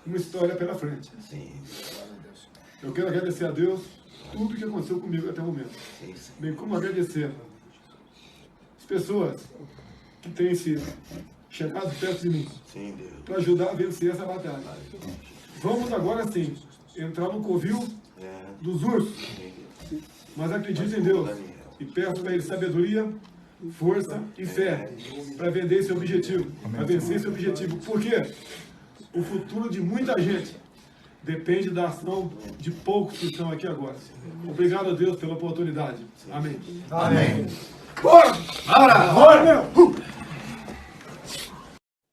uma história pela frente. Sim. Eu quero agradecer a Deus tudo que aconteceu comigo até o momento. Bem como agradecer as pessoas que têm se chegado perto de mim para ajudar a vencer essa batalha. Vamos agora sim entrar no covil dos ursos, mas acredito em Deus e peço para Ele sabedoria, força e fé para vencer esse objetivo, para vencer esse objetivo. Por quê? O futuro de muita gente depende da ação de poucos que estão aqui agora. Obrigado a Deus pela oportunidade. Amém. Amém. Bora! Bora, meu!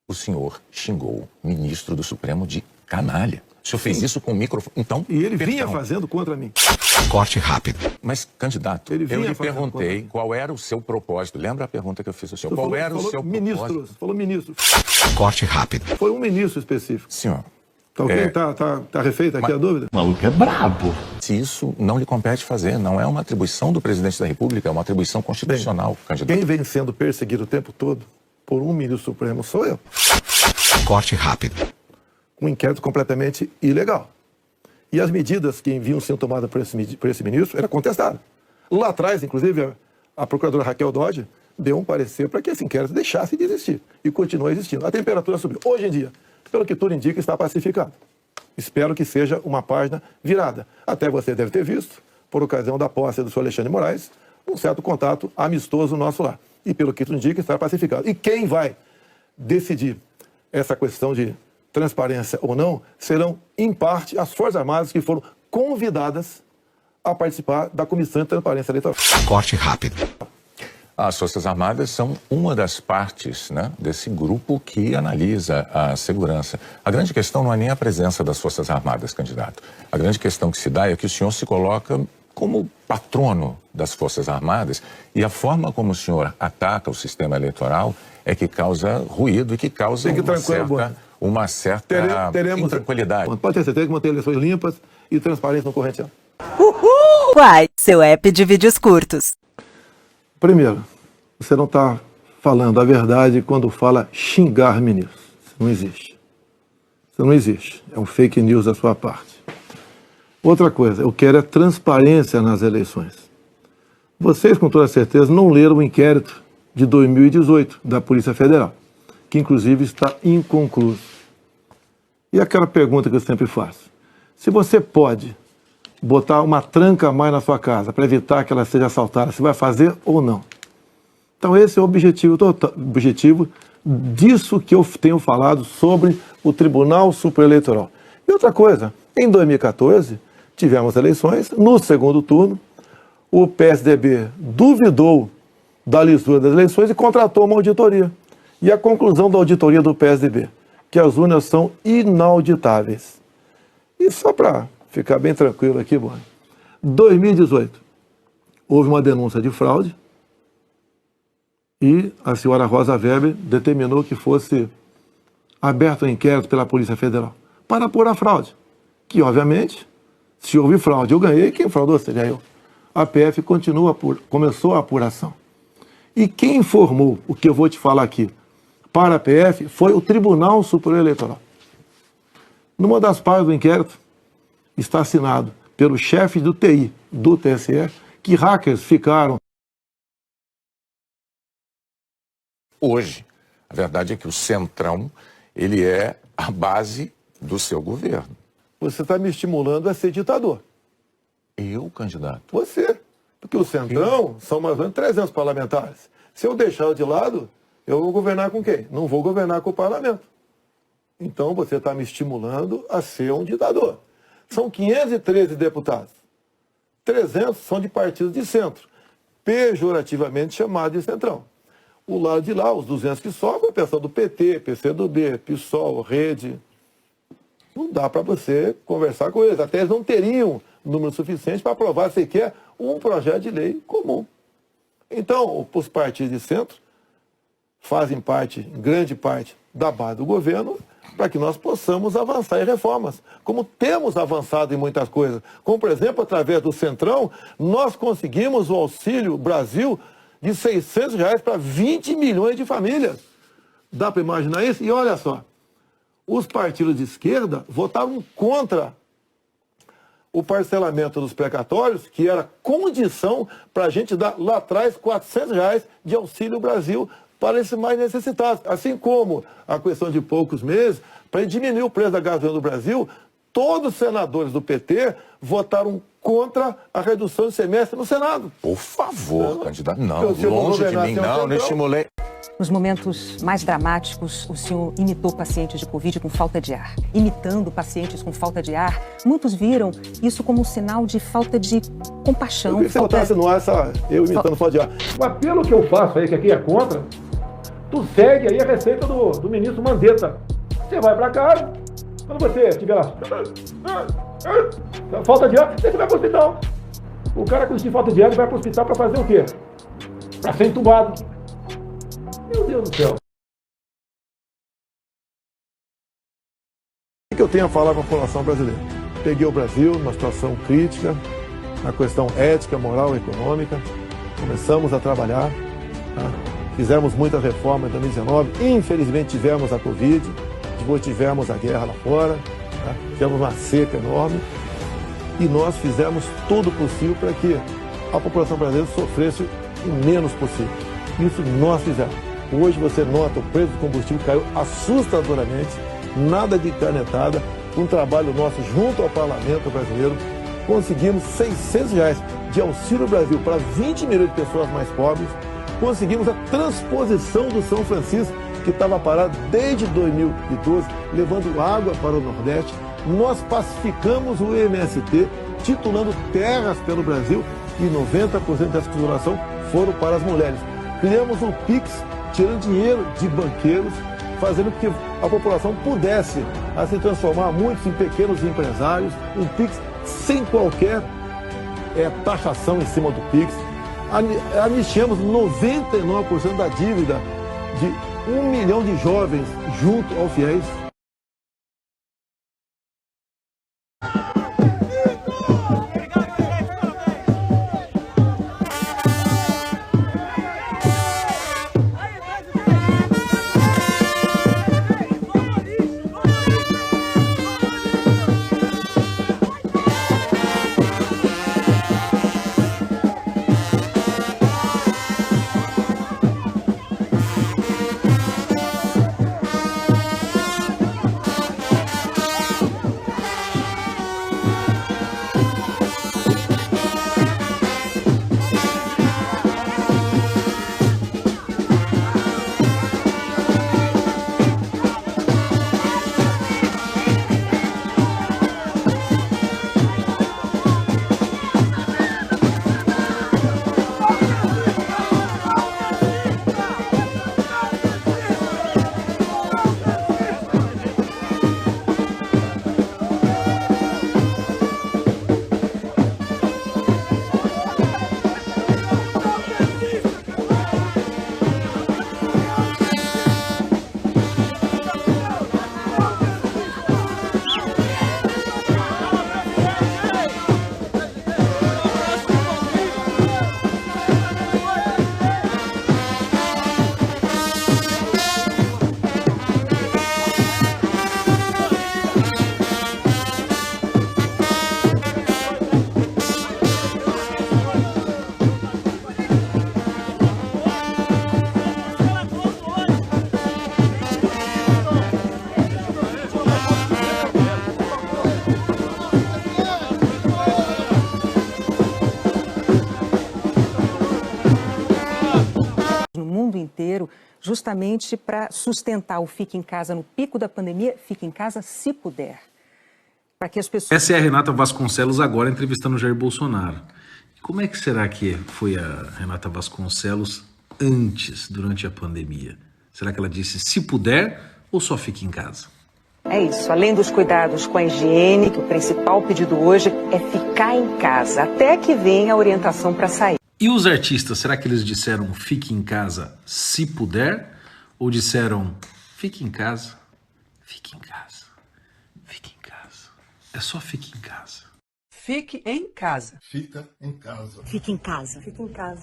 O senhor xingou o ministro do Supremo de canalha. O senhor fez isso com o microfone. Então, E ele vinha perdão. fazendo contra mim. Corte rápido. Mas, candidato, Ele eu vinha lhe fazendo perguntei contra- qual era o seu propósito. Lembra a pergunta que eu fiz ao senhor? Qual era o seu propósito? Falou ministro. Corte rápido. Foi um ministro específico. Senhor, Tá ok? É. Tá refeita aqui a dúvida? O maluco é brabo. se isso não lhe compete fazer, não é uma atribuição do presidente da República, é uma atribuição constitucional, candidato. Quem vem sendo perseguido o tempo todo por um ministro supremo sou eu. Corte rápido. Um inquérito completamente ilegal. E as medidas que vinham sendo tomadas por esse ministro eram contestadas. Lá atrás, inclusive, a procuradora Raquel Dodge deu um parecer para que esse inquérito deixasse de existir e continue existindo. A temperatura subiu. Hoje em dia, pelo que tudo indica, está pacificado. Espero que seja uma página virada. Até você deve ter visto, por ocasião da posse do senhor Alexandre de Moraes, um certo contato amistoso nosso lá. E pelo que tudo indica, está pacificado. E quem vai decidir essa questão de transparência ou não serão, em parte, as Forças Armadas que foram convidadas a participar da Comissão de Transparência Eleitoral. Corte rápido. As Forças Armadas são uma das partes, né, desse grupo que analisa a segurança. A grande questão não é nem a presença das Forças Armadas, candidato. A grande questão que se dá é que o senhor se coloca como patrono das Forças Armadas e a forma como o senhor ataca o sistema eleitoral é que causa ruído e que causa Fique tranquilo, uma certa Teremos intranquilidade. Pode ter certeza que vão ter eleições limpas e transparência no corrente ano. Quai, seu app de vídeos curtos. Primeiro, você não está falando a verdade quando fala xingar ministros. Isso não existe. Isso não existe. É um fake news da sua parte. Outra coisa, eu quero é transparência nas eleições. Vocês, com toda certeza, não leram o inquérito de 2018 da Polícia Federal, que inclusive está inconcluso. E aquela pergunta que eu sempre faço: se você pode botar uma tranca a mais na sua casa para evitar que ela seja assaltada, você vai fazer ou não? Então esse é o objetivo disso que eu tenho falado sobre o Tribunal Superior Eleitoral. E outra coisa, em 2014, tivemos eleições, no segundo turno, o PSDB duvidou da lisura das eleições e contratou uma auditoria. E a conclusão da auditoria do PSDB, que as urnas são inauditáveis. E só para ficar bem tranquilo aqui, Boni, 2018, houve uma denúncia de fraude e a senhora Rosa Weber determinou que fosse aberto um inquérito pela Polícia Federal para apurar a fraude. Que, obviamente, se houve fraude, eu ganhei, quem fraudou seria eu. A PF começou a apuração. E quem informou o que eu vou te falar aqui para a PF foi o Tribunal Superior Eleitoral. Numa das partes do inquérito está assinado pelo chefe do TI do TSE que hackers ficaram. Hoje, a verdade é que o Centrão, ele é a base do seu governo. Você está me estimulando a ser ditador. Eu, candidato? Você. Porque o Centrão são mais ou menos 300 parlamentares. Se eu deixar de lado, eu vou governar com quem? Não vou governar com o parlamento. Então você está me estimulando a ser um ditador. São 513 deputados. 300 são de partidos de centro, pejorativamente chamados de Centrão. O lado de lá, os 200 que sobram, é o pessoal do PT, PCdoB, PSOL, Rede. Não dá para você conversar com eles. Até eles não teriam número suficiente para aprovar sequer um projeto de lei comum. Então, os partidos de centro fazem parte, grande parte, da base do governo para que nós possamos avançar em reformas, como temos avançado em muitas coisas. Como, por exemplo, através do Centrão, nós conseguimos o Auxílio Brasil de R$600 para 20 milhões de famílias. Dá para imaginar isso? E olha só, os partidos de esquerda votaram contra o parcelamento dos precatórios, que era condição para a gente dar lá atrás R$400 de Auxílio Brasil para esses mais necessitados. Assim como a questão de poucos meses, para diminuir o preço da gasolina do Brasil, todos os senadores do PT votaram contra a redução de semestre no Senado. Por favor, candidato. Não, Se eu longe de governar mim, sem o não Centrão, estimulei. Nos momentos mais dramáticos, o senhor imitou pacientes de Covid com falta de ar. Imitando pacientes com falta de ar, muitos viram isso como um sinal de falta de compaixão. Eu queria que você botasse no ar eu imitando falta de ar. Mas pelo que eu faço aí, que aqui é contra, tu segue aí a receita do ministro Mandetta. Você vai pra casa, quando você tiver lá, falta de ar, você vai pro hospital. O cara com falta de ar ele vai pro hospital pra fazer o quê? Pra ser entubado. Meu Deus do céu. O que eu tenho a falar com a população brasileira? Peguei o Brasil numa situação crítica, na questão ética, moral e econômica. Começamos a trabalhar, tá? Fizemos muitas reformas em 2019. Infelizmente tivemos a Covid, depois tivemos a guerra lá fora, tá? Tivemos uma seca enorme. E nós fizemos tudo possível para que a população brasileira sofresse o menos possível. Isso nós fizemos. Hoje você nota o preço do combustível caiu assustadoramente, nada de canetada, um trabalho nosso junto ao parlamento brasileiro, conseguimos R$600 de Auxílio Brasil para 20 milhões de pessoas mais pobres, conseguimos a transposição do São Francisco, que estava parado desde 2012, levando água para o Nordeste. Nós pacificamos o MST, titulando terras pelo Brasil, e 90% dessa titulação foram para as mulheres. Criamos o PIX, tirando dinheiro de banqueiros, fazendo com que a população pudesse se transformar muitos em pequenos empresários, um PIX sem qualquer taxação em cima do PIX. Anistiamos 99% da dívida de 1 milhão de jovens junto ao FIES. Inteiro, justamente para sustentar o fique em casa no pico da pandemia, fique em casa se puder. Para que as pessoas... Essa é a Renata Vasconcelos agora entrevistando o Jair Bolsonaro. Como é que será que foi a Renata Vasconcelos antes, durante a pandemia? Será que ela disse se puder ou só fique em casa? É isso, além dos cuidados com a higiene, que o principal pedido hoje é ficar em casa, até que venha a orientação para sair. E os artistas, será que eles disseram fique em casa se puder? Ou disseram fique em casa, fique em casa, fique em casa. É só fique em casa. Fique em casa. Fica em casa. Fique em casa.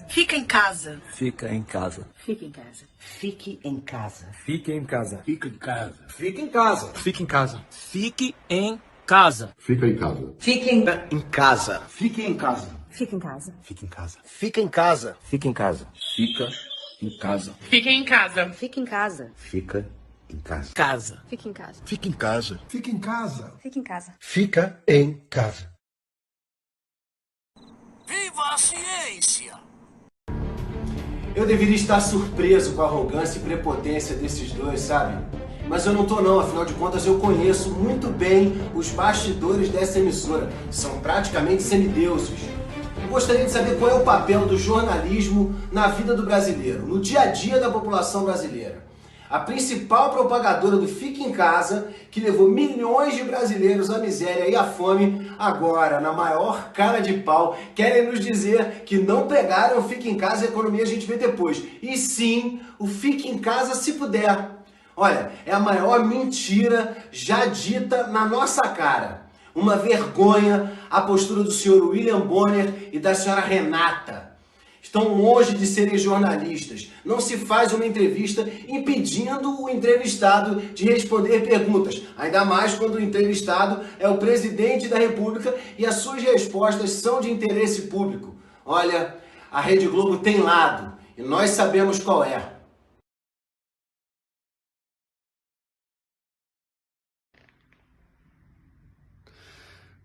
Fique em casa. Fica em casa. Fica em casa. Fique em casa. Fique em casa. Fique em casa. Fica em casa. Fique em casa. Fique em casa. Fique em casa. Fica em casa. Fique em casa. Fique em casa. Fique em casa. Fique em casa. Fica em casa. Fique em casa. Fica em casa. Fique em casa. Fique em casa. Fica em casa. Casa. Fique em casa. Fica em casa. Fique em casa. Fique em casa. Fica em casa. Viva a ciência! Eu deveria estar surpreso com a arrogância e prepotência desses dois, sabe? Mas eu não tô não, afinal de contas eu conheço muito bem os bastidores dessa emissora. São praticamente semideuses. Eu gostaria de saber qual é o papel do jornalismo na vida do brasileiro, no dia a dia da população brasileira. A principal propagadora do Fique em Casa, que levou milhões de brasileiros à miséria e à fome, agora, na maior cara de pau, querem nos dizer que não pegaram o Fique em Casa e a economia a gente vê depois. E sim, o Fique em Casa se puder. Olha, é a maior mentira já dita na nossa cara. Uma vergonha a postura do senhor William Bonner e da senhora Renata. Estão longe de serem jornalistas. Não se faz uma entrevista impedindo o entrevistado de responder perguntas. Ainda mais quando o entrevistado é o presidente da República e as suas respostas são de interesse público. Olha, a Rede Globo tem lado e nós sabemos qual é.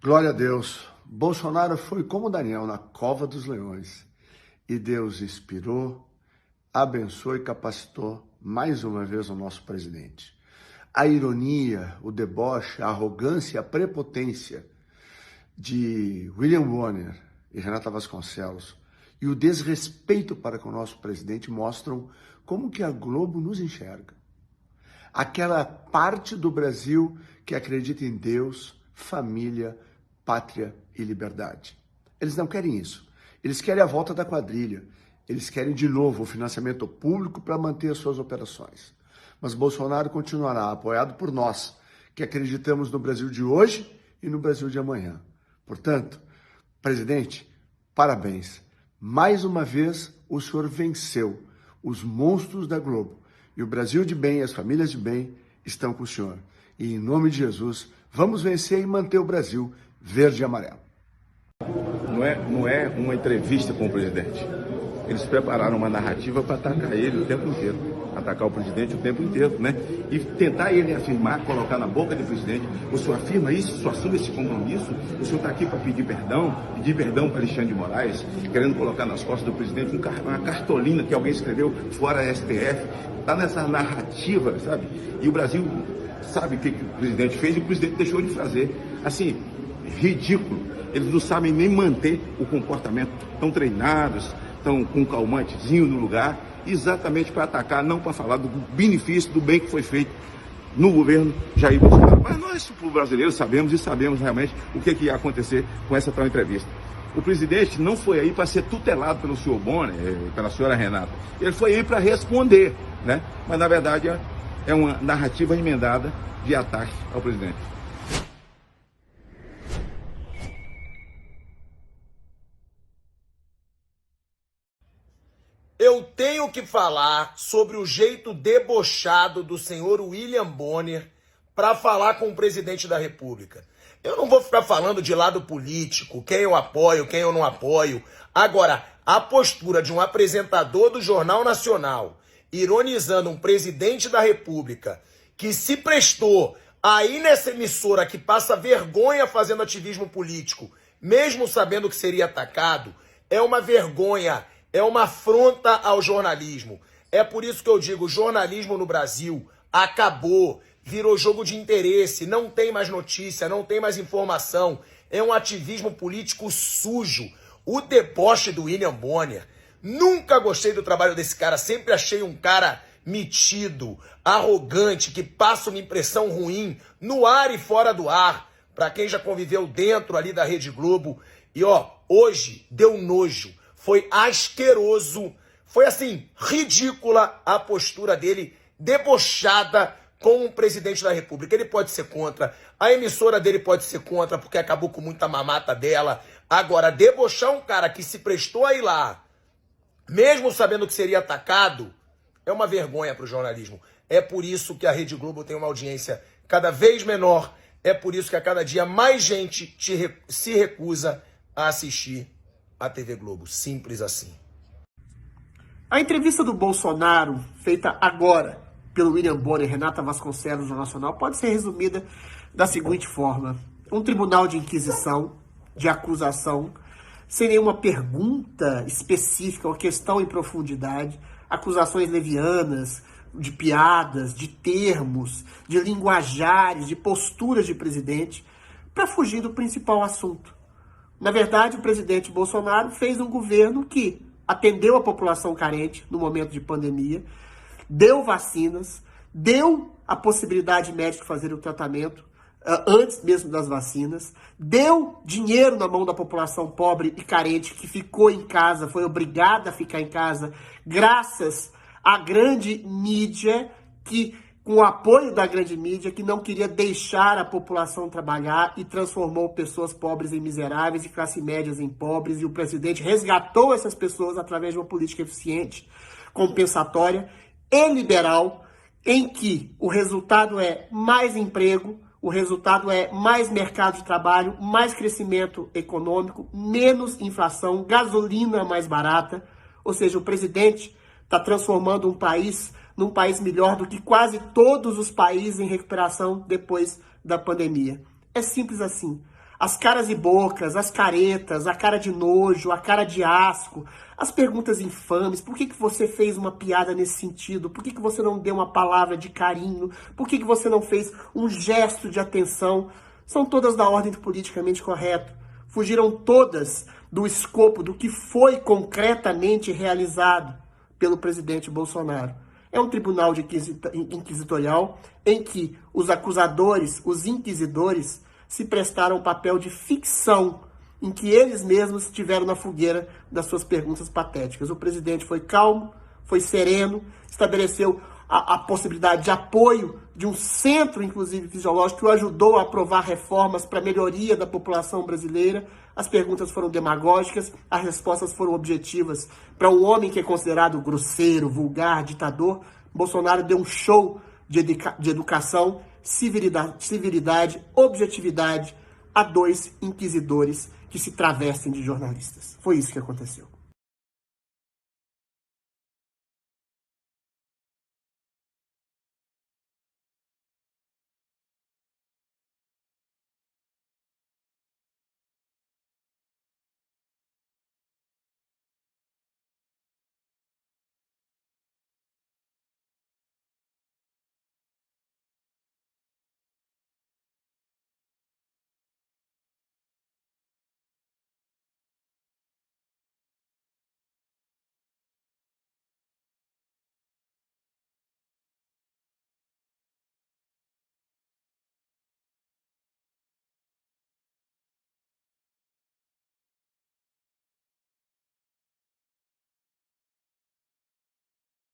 Glória a Deus. Bolsonaro foi como Daniel na cova dos leões. E Deus inspirou, abençoou e capacitou mais uma vez o nosso presidente. A ironia, o deboche, a arrogância, a prepotência de William Bonner e Renata Vasconcelos e o desrespeito para com o nosso presidente mostram como que a Globo nos enxerga. Aquela parte do Brasil que acredita em Deus, família, pátria e liberdade. Eles não querem isso. Eles querem a volta da quadrilha. Eles querem de novo o financiamento público para manter as suas operações. Mas Bolsonaro continuará apoiado por nós, que acreditamos no Brasil de hoje e no Brasil de amanhã. Portanto, presidente, parabéns. Mais uma vez, o senhor venceu os monstros da Globo. E o Brasil de bem e as famílias de bem estão com o senhor. E em nome de Jesus, vamos vencer e manter o Brasil verde e amarelo. Não é uma entrevista com o presidente. Eles prepararam uma narrativa para atacar ele o tempo inteiro. Atacar o presidente o tempo inteiro, né? E tentar ele afirmar, colocar na boca do presidente: o senhor afirma isso, o senhor assume esse compromisso, o senhor está aqui para pedir perdão para Alexandre de Moraes, querendo colocar nas costas do presidente uma cartolina que alguém escreveu fora a STF. Está nessa narrativa, sabe? E o Brasil sabe o que o presidente fez e o presidente deixou de fazer. Assim, ridículo. Eles não sabem nem manter o comportamento. Estão treinados, estão com um calmantezinho no lugar, exatamente para atacar, não para falar do benefício, do bem que foi feito no governo Jair Bolsonaro. Mas nós, o brasileiro, sabemos e sabemos realmente o que ia acontecer com essa tal entrevista. O presidente não foi aí para ser tutelado pelo senhor Bonner, pela senhora Renata. Ele foi aí para responder, né? Mas, na verdade, é uma narrativa emendada de ataque ao presidente. Eu tenho que falar sobre o jeito debochado do senhor William Bonner para falar com o presidente da República. Eu não vou ficar falando de lado político, quem eu apoio, quem eu não apoio. Agora, a postura de um apresentador do Jornal Nacional, ironizando um presidente da República, que se prestou aí nessa emissora que passa vergonha fazendo ativismo político, mesmo sabendo que seria atacado, é uma vergonha. É uma afronta ao jornalismo. É por isso que eu digo, o jornalismo no Brasil acabou, virou jogo de interesse, não tem mais notícia, não tem mais informação. É um ativismo político sujo. O deboche do William Bonner. Nunca gostei do trabalho desse cara, sempre achei um cara metido, arrogante, que passa uma impressão ruim no ar e fora do ar, para quem já conviveu dentro ali da Rede Globo. E hoje deu nojo. Foi asqueroso, foi assim, ridícula a postura dele, debochada com o presidente da República. Ele pode ser contra, a emissora dele pode ser contra, porque acabou com muita mamata dela. Agora, debochar um cara que se prestou a ir lá, mesmo sabendo que seria atacado, é uma vergonha para o jornalismo. É por isso que a Rede Globo tem uma audiência cada vez menor. É por isso que a cada dia mais gente se recusa a assistir a TV Globo. Simples assim. A entrevista do Bolsonaro, feita agora pelo William Bonner e Renata Vasconcelos no Nacional, pode ser resumida da seguinte forma. Um tribunal de inquisição, de acusação, sem nenhuma pergunta específica ou questão em profundidade, acusações levianas, de piadas, de termos, de linguajares, de posturas de presidente, para fugir do principal assunto. Na verdade, o presidente Bolsonaro fez um governo que atendeu a população carente no momento de pandemia, deu vacinas, deu a possibilidade médica de fazer o tratamento antes mesmo das vacinas, deu dinheiro na mão da população pobre e carente que ficou em casa, foi obrigada a ficar em casa, graças à grande mídia, que, com o apoio da grande mídia, que não queria deixar a população trabalhar e transformou pessoas pobres em miseráveis e classe médias em pobres, e o presidente resgatou essas pessoas através de uma política eficiente, compensatória e liberal, em que o resultado é mais emprego, o resultado é mais mercado de trabalho, mais crescimento econômico, menos inflação, gasolina mais barata. Ou seja, o presidente está transformando um país num país melhor do que quase todos os países em recuperação depois da pandemia. É simples assim. As caras e bocas, as caretas, a cara de nojo, a cara de asco, as perguntas infames, por que você fez uma piada nesse sentido? Por que você não deu uma palavra de carinho? Por que você não fez um gesto de atenção? São todas da ordem do politicamente correto. Fugiram todas do escopo do que foi concretamente realizado pelo presidente Bolsonaro. É um tribunal inquisitorial em que os acusadores, os inquisidores, se prestaram um papel de ficção, em que eles mesmos estiveram na fogueira das suas perguntas patéticas. O presidente foi calmo, foi sereno, estabeleceu a possibilidade de apoio de um centro, inclusive fisiológico, que o ajudou a aprovar reformas para a melhoria da população brasileira. As perguntas foram demagógicas, as respostas foram objetivas. Para um homem que é considerado grosseiro, vulgar, ditador, Bolsonaro deu um show de educação, civilidade, objetividade a dois inquisidores que se travestem de jornalistas. Foi isso que aconteceu.